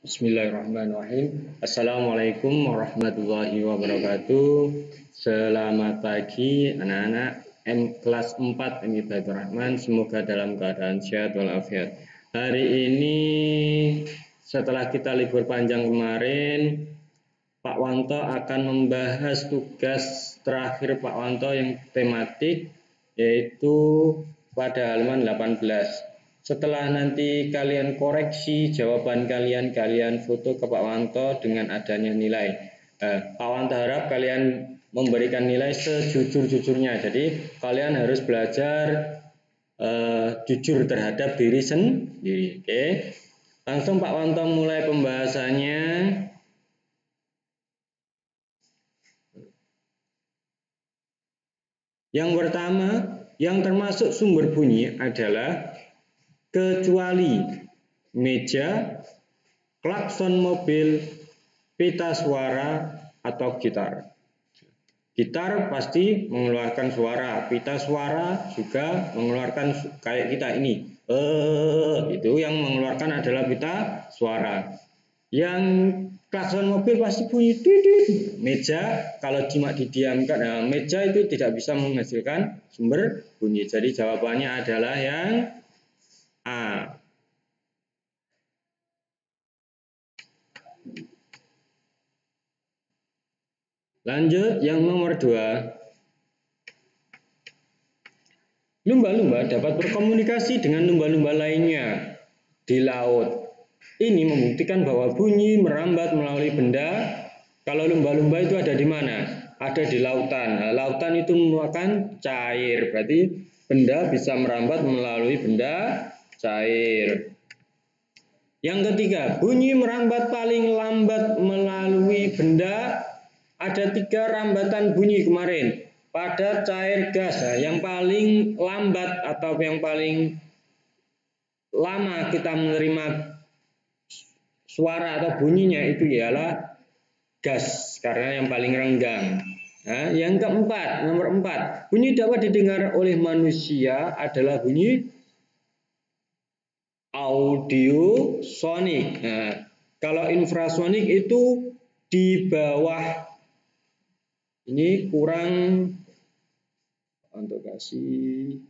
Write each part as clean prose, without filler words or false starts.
Bismillahirrahmanirrahim. Assalamualaikum warahmatullahi wabarakatuh. Selamat pagi anak-anak kelas 4 Amibatur Rahman. Semoga dalam keadaan sehat walafiat. Hari ini setelah kita libur panjang kemarin, Pak Wanto akan membahas tugas terakhir Pak Wanto yang tematik, yaitu pada halaman 18. Setelah nanti kalian koreksi jawaban kalian foto ke Pak Wanto dengan adanya nilai. Pak Wanto harap kalian memberikan nilai sejujur-jujurnya. Jadi kalian harus belajar jujur terhadap diri sendiri. Oke? Langsung Pak Wanto mulai pembahasannya. Yang pertama, yang termasuk sumber bunyi adalah kecuali meja, klakson mobil, pita suara, atau gitar. Gitar pasti mengeluarkan suara, pita suara juga mengeluarkan kayak kita ini. Itu yang mengeluarkan adalah pita suara. Yang klakson mobil pasti bunyi didit. Meja kalau cuma didiamkan, meja itu tidak bisa menghasilkan sumber bunyi. Jadi jawabannya adalah yang A. Lanjut yang nomor 2. Lumba-lumba dapat berkomunikasi dengan lumba-lumba lainnya di laut. Ini membuktikan bahwa bunyi merambat melalui benda. Kalau lumba-lumba itu ada di mana? Ada di lautan. Nah, lautan itu merupakan cair. Berarti benda bisa merambat melalui benda cair. Yang ketiga, bunyi merambat paling lambat melalui benda. Ada 3 rambatan bunyi kemarin. Pada cair gas, yang paling lambat atau yang paling lama kita menerima suara atau bunyinya itu ialah gas, karena yang paling renggang. Nah, yang keempat, nomor 4, bunyi dapat didengar oleh manusia adalah bunyi audiosonik. Nah, kalau infrasonik itu di bawah. Ini kurang untuk kasih.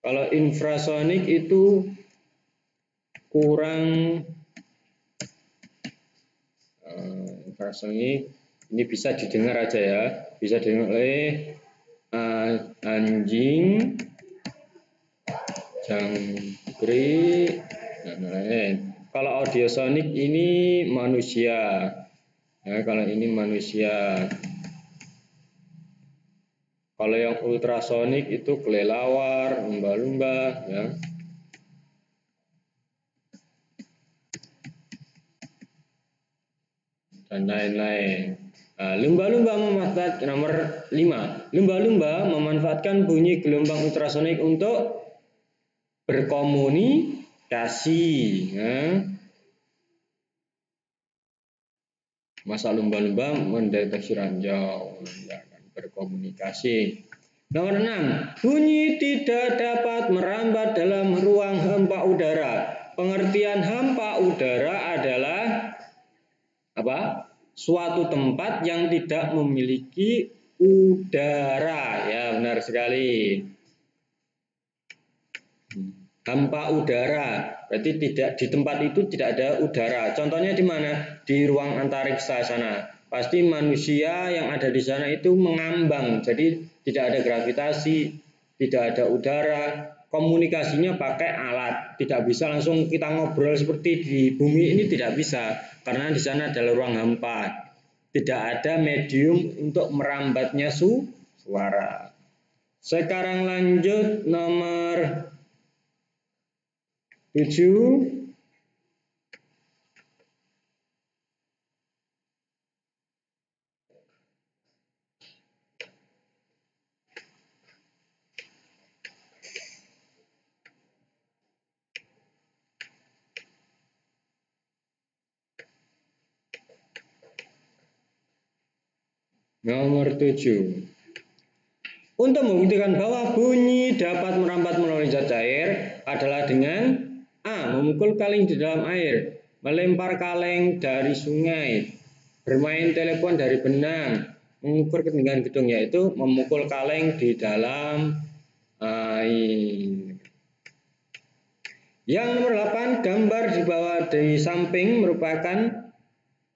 Kalau infrasonik itu kurang. Infrasonik ini bisa didengar aja ya, bisa didengar oleh anjing, jangkrik, dan lain-lain. Kalau audiosonik ini manusia. Nah, kalau ini manusia. Kalau yang ultrasonik itu kelelawar, lumba-lumba, ya. Dan lain-lain. Nah, lumba-lumba memanfaatkan nomor 5. Lumba-lumba memanfaatkan bunyi gelombang ultrasonik untuk berkomunikasi. Nah, masa lumba-lumba mendeteksi ranjau, tidak akan berkomunikasi. Nomor 6. Bunyi tidak dapat merambat dalam ruang hampa udara. Pengertian hampa udara adalah apa? Suatu tempat yang tidak memiliki udara. Ya, benar sekali. Hampa udara, berarti tidak di tempat itu tidak ada udara. Contohnya di mana? Di ruang antariksa sana. Pasti manusia yang ada di sana itu mengambang, jadi tidak ada gravitasi, tidak ada udara. Komunikasinya pakai alat, tidak bisa langsung kita ngobrol seperti di bumi ini, tidak bisa, karena di sana adalah ruang hampa. Tidak ada medium untuk merambatnya suara. Sekarang lanjut nomor 7. Nomor 7. Untuk membuktikan bahwa bunyi dapat merambat melalui zat cair adalah dengan A. Memukul kaleng di dalam air, melempar kaleng dari sungai, bermain telepon dari benang, mengukur ketinggian gedung, yaitu memukul kaleng di dalam air. Yang nomor 8, gambar di bawah di samping merupakan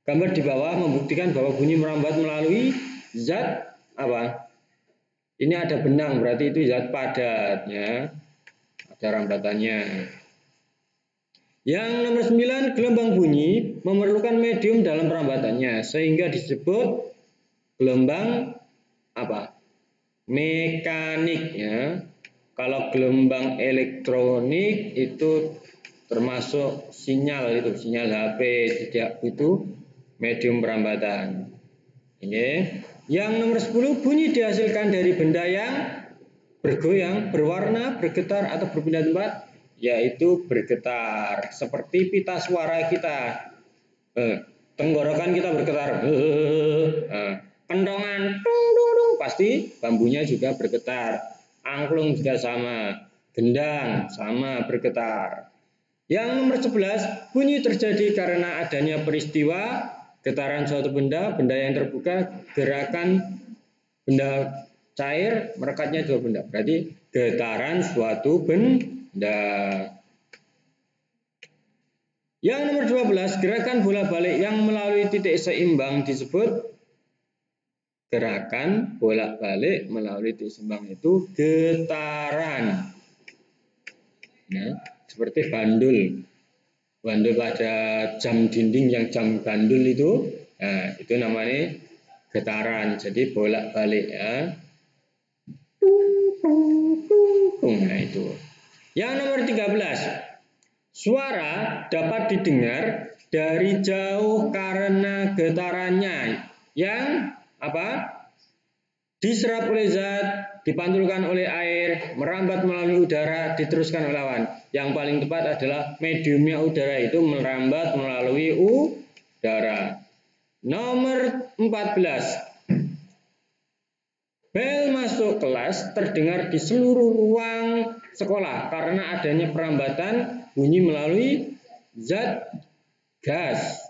gambar di bawah membuktikan bahwa bunyi merambat melalui zat apa? Ini ada benang, berarti itu zat padat ya. Ada rambatannya. Yang nomor 9, gelombang bunyi memerlukan medium dalam perambatannya sehingga disebut gelombang apa? Mekanik ya. Kalau gelombang elektronik itu termasuk sinyal HP, tidak butuh medium perambatan. Ini. Yang nomor 10, bunyi dihasilkan dari benda yang bergoyang, berwarna, bergetar atau berpindah tempat, yaitu bergetar. Seperti pita suara kita. Tenggorokan kita bergetar. Kentongan pasti bambunya juga bergetar. Angklung juga sama, gendang sama bergetar. Yang nomor 11, bunyi terjadi karena adanya peristiwa getaran suatu benda yang terbuka, gerakan benda cair, merekatnya dua benda. Berarti getaran suatu benda. Yang nomor 12, gerakan bola balik yang melalui titik seimbang disebut gerakan bolak-balik melalui titik seimbang, itu getaran. Ya, seperti bandul. Bandul pada jam dinding yang jam bandul itu, nah, itu namanya getaran. Jadi bolak-balik ya. Nah itu. Yang nomor 13, suara dapat didengar dari jauh karena getarannya yang apa? Diserap oleh zat, dipantulkan oleh air, merambat melalui udara, diteruskan oleh awan. Yang paling tepat adalah mediumnya udara, itu merambat melalui udara. Nomor 14, bel masuk kelas terdengar di seluruh ruang sekolah karena adanya perambatan bunyi melalui zat gas.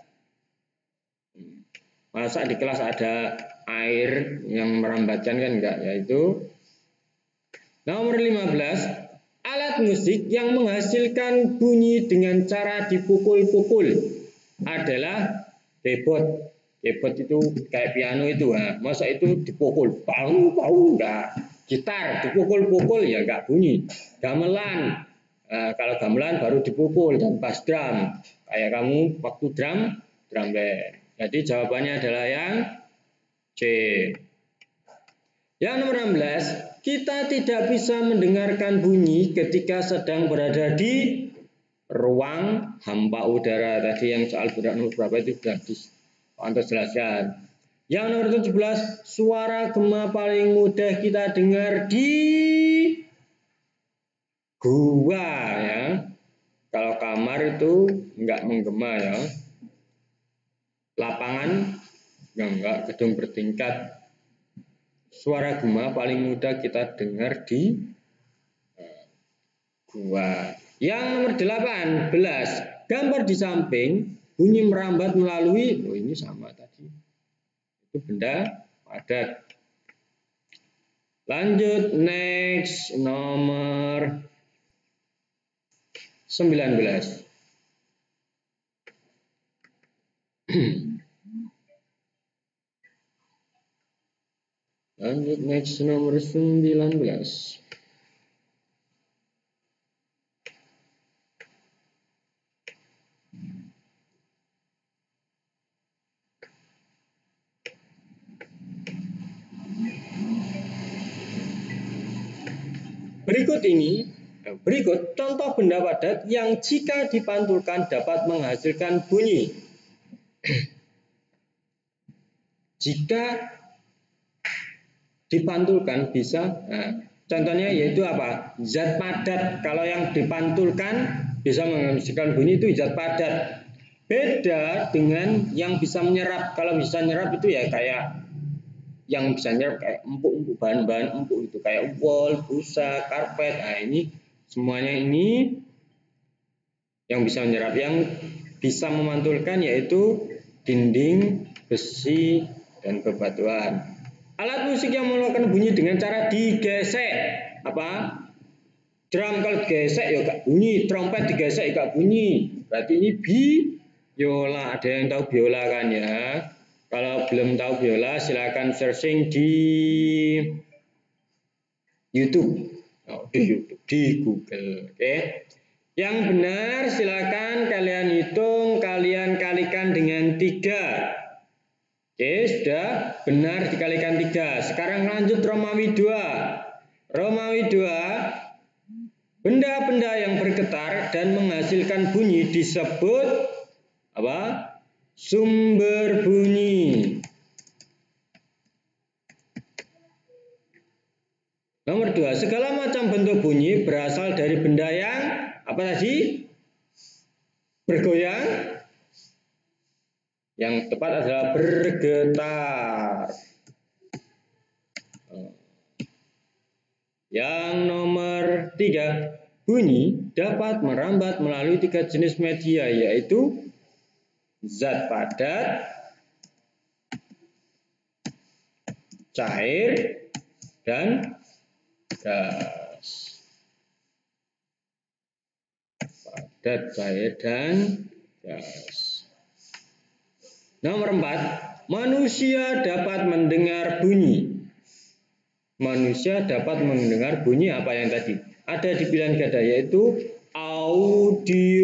Masa di kelas ada air yang merambatkan, kan enggak, yaitu. Nomor 15, alat musik yang menghasilkan bunyi dengan cara dipukul-pukul adalah keyboard. Keyboard itu kayak piano itu, masa itu dipukul, bau enggak. Gitar dipukul-pukul ya enggak bunyi. Gamelan, kalau gamelan baru dipukul, dan bass drum kayak kamu waktu drum band. Jadi jawabannya adalah yang C. Yang nomor 16, kita tidak bisa mendengarkan bunyi ketika sedang berada di ruang hampa udara. Tadi yang soal berat nomor berapa itu sudah dipantas jelaskan. Yang nomor 17, suara gema paling mudah kita dengar di gua ya. Kalau kamar itu enggak menggema ya. Lapangan enggak, gedung bertingkat. Suara gema paling mudah kita dengar di gua. Yang nomor 18, gambar di samping bunyi merambat melalui, ini sama tadi. Itu benda padat. Lanjut, next, nomor 19. Lanjut, next, nomor 19. Berikut contoh benda padat yang jika dipantulkan dapat menghasilkan bunyi. Jika dipantulkan bisa, contohnya yaitu apa? Zat padat. Kalau yang dipantulkan bisa menghasilkan bunyi itu zat padat. Beda dengan yang bisa menyerap. Kalau bisa menyerap itu ya kayak yang bisa nyerap kayak empuk-empuk, bahan-bahan empuk itu kayak wol, busa, karpet. Nah ini semuanya ini Yang bisa menyerap, yang bisa memantulkan yaitu dinding, besi, dan bebatuan. Alat musik yang mengeluarkan bunyi dengan cara digesek. Apa? Drum kalau digesek ya gak bunyi, trompet digesek ya gak bunyi. Berarti ini biola. Ada yang tahu biola kan ya? Kalau belum tahu biola silakan searching di YouTube. Di YouTube, di Google. Oke. Yang benar silakan kalian hitung, kalian kalikan dengan 3. Oke, sudah benar dikalikan 3. Sekarang lanjut Romawi 2. Romawi 2, benda-benda yang bergetar dan menghasilkan bunyi disebut apa? Sumber bunyi. Nomor 2, segala macam bentuk bunyi berasal dari benda yang apa tadi? Bergoyang. Yang tepat adalah bergetar. Yang nomor 3, bunyi dapat merambat melalui 3 jenis media, yaitu zat padat, cair, dan gas. Padat, cair, dan gas. Nomor 4, manusia dapat mendengar bunyi. Manusia dapat mendengar bunyi apa yang tadi? Ada di pilihan ganda, yaitu audiosonik.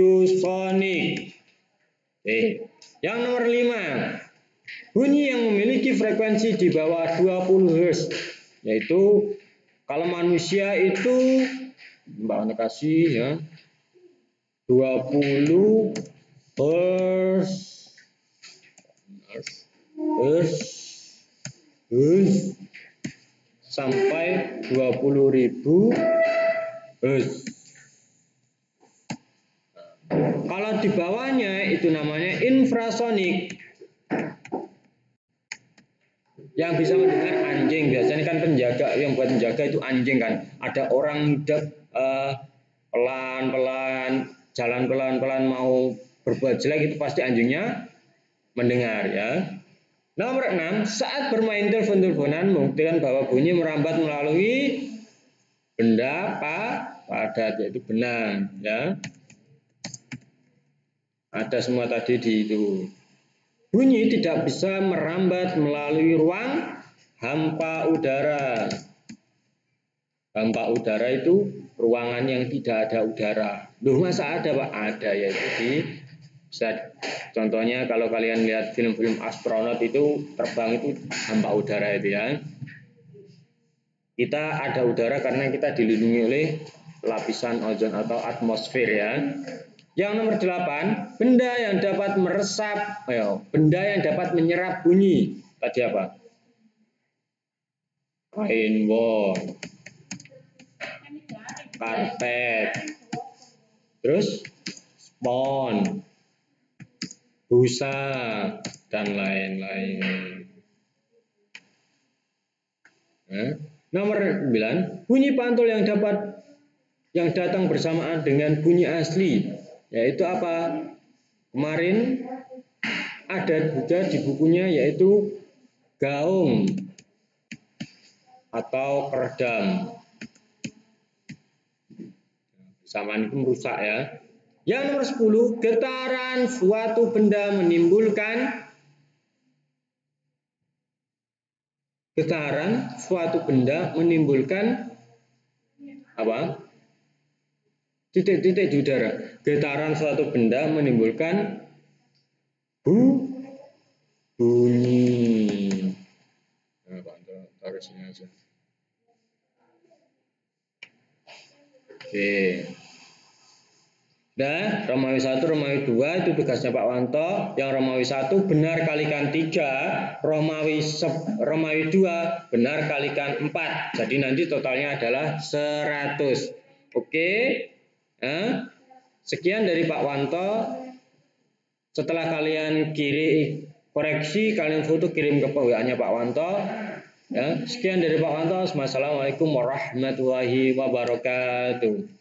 Yang nomor 5, bunyi yang memiliki frekuensi di bawah 20 Hz, yaitu kalau manusia itu Mbak Ana kasih ya 20 Hz sampai 20.000 Hz. Kalau di bawahnya itu namanya infrasonik. Yang bisa mendengar anjing, biasanya kan penjaga, yang buat menjaga itu anjing kan. Ada orang pelan-pelan, jalan pelan-pelan mau berbuat jelek, itu pasti anjingnya mendengar ya. Nomor 6, saat bermain telepon-teleponan membuktikan bahwa bunyi merambat melalui benda padat, yaitu benang ya. Ada semua tadi di itu. Bunyi tidak bisa merambat melalui ruang hampa udara. Hampa udara itu ruangan yang tidak ada udara. Loh, masa ada Pak? Ada, yaitu di bisa, contohnya kalau kalian lihat film-film astronot itu terbang itu hampa udara itu ya. Kita ada udara karena kita dilindungi oleh lapisan ozon atau atmosfer ya. Yang nomor 8, benda yang dapat meresap, benda yang dapat menyerap bunyi. Tadi apa? Rainbow, karpet, terus spons, busa, dan lain-lain. Nomor 9, bunyi pantul yang datang bersamaan dengan bunyi asli, yaitu apa? Kemarin ada juga di bukunya, yaitu gaung atau keredam. Bersamaan itu merusak ya. Yang nomor 10, getaran suatu benda menimbulkan apa? Titik-titik di udara. Getaran suatu benda menimbulkan bunyi. Nah, taruh sini aja. Oke. Nah, Romawi 1, Romawi 2 itu tugasnya Pak Wanto. Yang Romawi 1 benar kalikan 3, Romawi 2 benar kalikan 4. Jadi nanti totalnya adalah 100. Oke. Nah, sekian dari Pak Wanto. Setelah kalian koreksi, kalian foto kirim ke WA-nya Pak Wanto. Ya, sekian dari Pak Wanto. Wassalamualaikum warahmatullahi wabarakatuh.